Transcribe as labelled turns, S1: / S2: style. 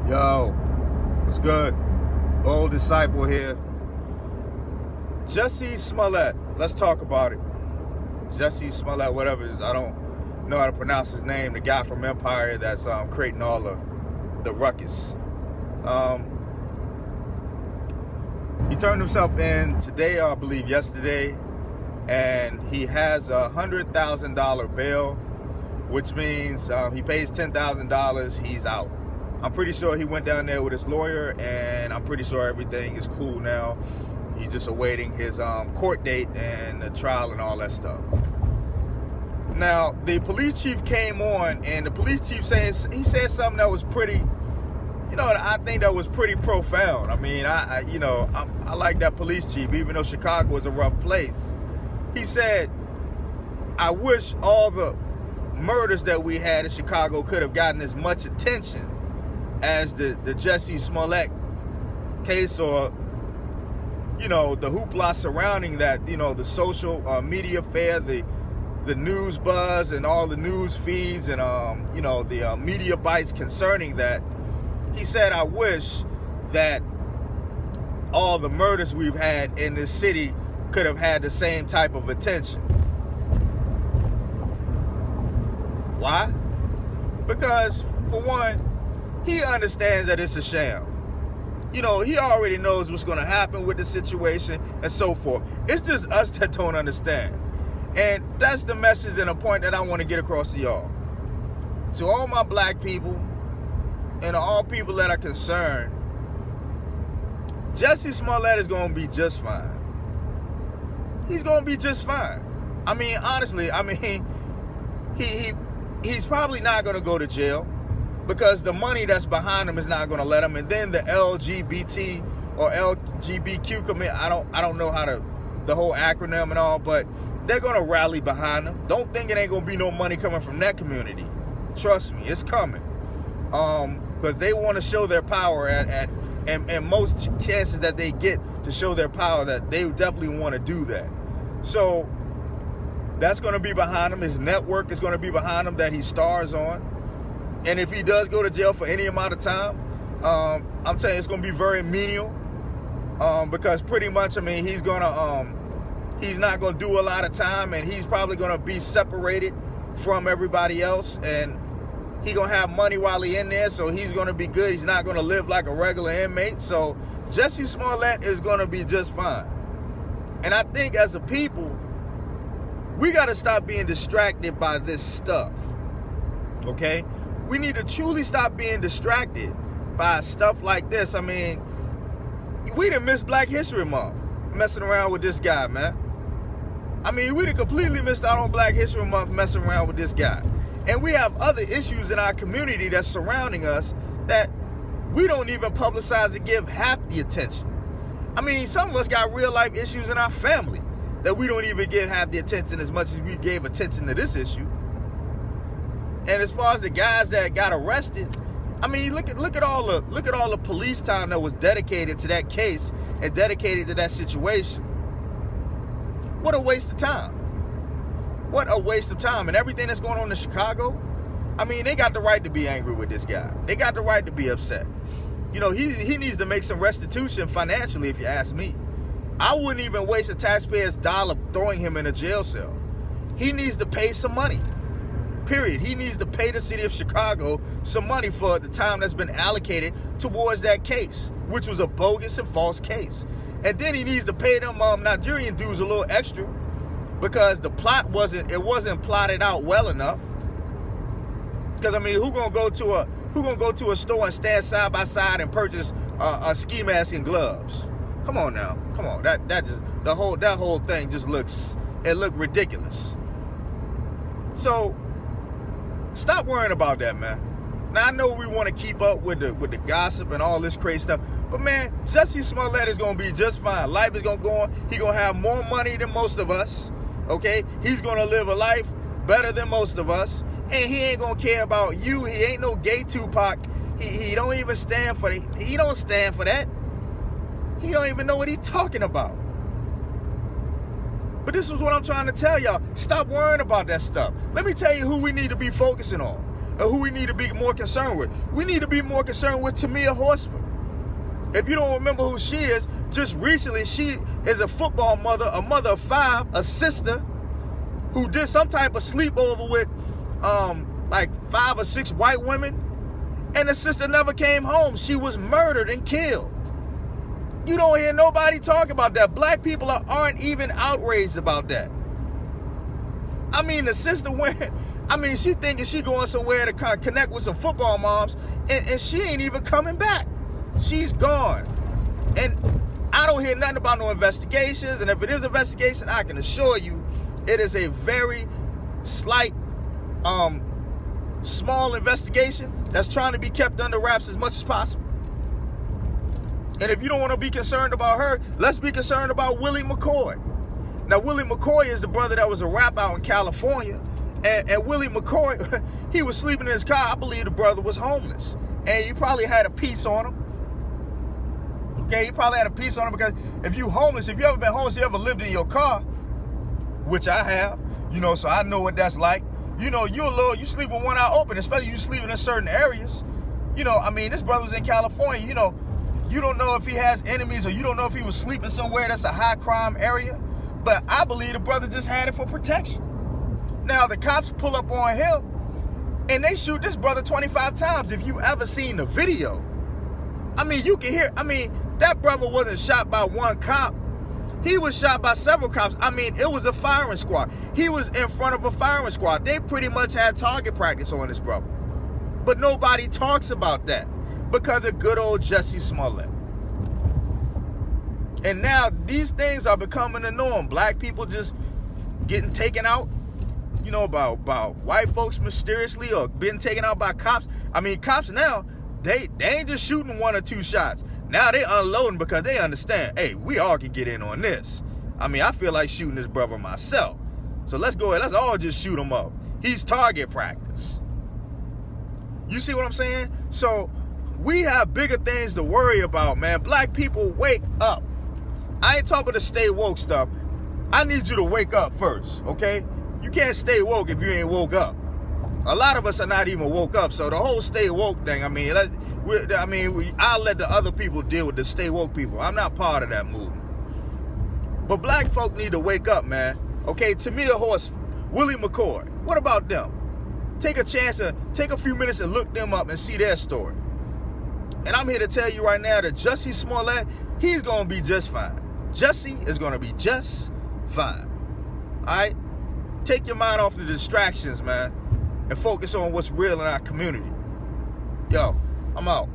S1: Yo, what's good? Old disciple here. Jussie Smollett. Let's talk about it. Jussie Smollett, whatever it is. I don't know how to pronounce his name. The guy from Empire that's creating all the ruckus. He turned himself in today, or I believe yesterday, and he has a $100,000 bail, which means he pays $10,000, he's out. I'm pretty sure he went down there with his lawyer, and I'm pretty sure everything is cool now. He's just awaiting his court date and the trial and all that stuff. Now, the police chief came on, and the police chief said something that was pretty, I think that was pretty profound. I mean, I like that police chief, even though Chicago is a rough place. He said, I wish all the murders that we had in Chicago could have gotten as much attention as the Jussie Smollett case, or the hoopla surrounding that, the social media affair, the news buzz and all the news feeds and the media bites concerning that. He said, I wish that all the murders we've had in this city could have had the same type of attention. Why? Because, for one, he understands that it's a sham. He already knows what's going to happen with the situation and so forth. It's just us that don't understand. And that's the message and the point that I want to get across to y'all. To all my black people and all people that are concerned, Jussie Smollett is going to be just fine. He's going to be just fine. I mean, honestly, he's probably not going to go to jail, because the money that's behind him is not going to let him. And then the LGBT or LGBTQ committee, I don't know how the whole acronym and all, but they're going to rally behind him. Don't think it ain't going to be no money coming from that community. Trust me, it's coming. Because they want to show their power and most chances that they get to show their power, that they definitely want to do that. So that's going to be behind him. His network is going to be behind him that he stars on. And if he does go to jail for any amount of time, I'm telling you, it's going to be very menial. Because pretty much, he's not going to do a lot of time, and he's probably going to be separated from everybody else, and he's going to have money while he's in there, so he's going to be good. He's not going to live like a regular inmate. So Jussie Smollett is going to be just fine. And I think as a people, we got to stop being distracted by this stuff. Okay? We need to truly stop being distracted by stuff like this. We done missed Black History Month messing around with this guy, man. We done completely missed out on Black History Month messing around with this guy. And we have other issues in our community that's surrounding us that we don't even publicize and give half the attention. Some of us got real life issues in our family that we don't even give half the attention as much as we gave attention to this issue. And as far as the guys that got arrested, look at all the police time that was dedicated to that case and dedicated to that situation. What a waste of time. What a waste of time. And everything that's going on in Chicago, they got the right to be angry with this guy. They got the right to be upset. He needs to make some restitution financially, if you ask me. I wouldn't even waste a taxpayer's dollar throwing him in a jail cell. He needs to pay some money. Period. He needs to pay the city of Chicago some money for the time that's been allocated towards that case, which was a bogus and false case. And then he needs to pay them Nigerian dudes a little extra, because the plot wasn't plotted out well enough. Because who gonna go to a store and stand side by side and purchase a ski mask and gloves? Come on now, come on. That whole thing just looked ridiculous. So stop worrying about that, man. Now, I know we want to keep up with the gossip and all this crazy stuff, but man, Jussie Smollett is going to be just fine. Life is going to go on. He's going to have more money than most of us, okay? He's going to live a life better than most of us, and he ain't going to care about you. He ain't no gay Tupac. He don't even stand for it. He don't stand for that. He don't even know what he's talking about. But this is what I'm trying to tell y'all. Stop worrying about that stuff. Let me tell you who we need to be focusing on. who we need to be more concerned with. We need to be more concerned with Tamia Horsford. If you don't remember who she is, just recently she is a football mother, a mother of 5, a sister who did some type of sleepover with like 5 or 6 white women, and the sister never came home. She was murdered and killed. You don't hear nobody talk about that. Black people aren't even outraged about that. I mean, the sister went, she thinking she going somewhere to connect with some football moms, and she ain't even coming back. She's gone. And I don't hear nothing about no investigations, and if it is investigation, I can assure you it is a very slight, small investigation that's trying to be kept under wraps as much as possible. And if you don't want to be concerned about her, let's be concerned about Willie McCoy. Now, Willie McCoy is the brother that was a rap out in California. And Willie McCoy, he was sleeping in his car. I believe the brother was homeless. And he probably had a piece on him. Okay, he probably had a piece on him because if you homeless, if you ever been homeless, you ever lived in your car, which I have, so I know what that's like. You sleep with one eye open, especially you sleeping in certain areas. This brother was in California, you don't know if he has enemies or you don't know if he was sleeping somewhere that's a high crime area. But I believe the brother just had it for protection. Now, the cops pull up on him and they shoot this brother 25 times. If you ever seen the video, you can hear, that brother wasn't shot by one cop. He was shot by several cops. It was a firing squad. He was in front of a firing squad. They pretty much had target practice on this brother. But nobody talks about that because of good old Jussie Smollett. And now these things are becoming the norm. Black people just getting taken out, by white folks mysteriously or being taken out by cops. Cops now, they ain't just shooting 1 or 2 shots. Now they unloading because they understand, hey, we all can get in on this. I feel like shooting this brother myself. So let's go ahead. Let's all just shoot him up. He's target practice. You see what I'm saying? So we have bigger things to worry about, man. Black people, wake up. I ain't talking the stay woke stuff. I need you to wake up first, okay? You can't stay woke if you ain't woke up. A lot of us are not even woke up. So the whole stay woke thing, I'll let the other people deal with the stay woke people. I'm not part of that movement. But black folk need to wake up, man. Okay, Tamia Horsford, Willie McCoy. What about them? Take a chance to take a few minutes and look them up and see their story. And I'm here to tell you right now that Jussie Smollett, he's going to be just fine. Jussie is going to be just fine. All right? Take your mind off the distractions, man, and focus on what's real in our community. Yo, I'm out.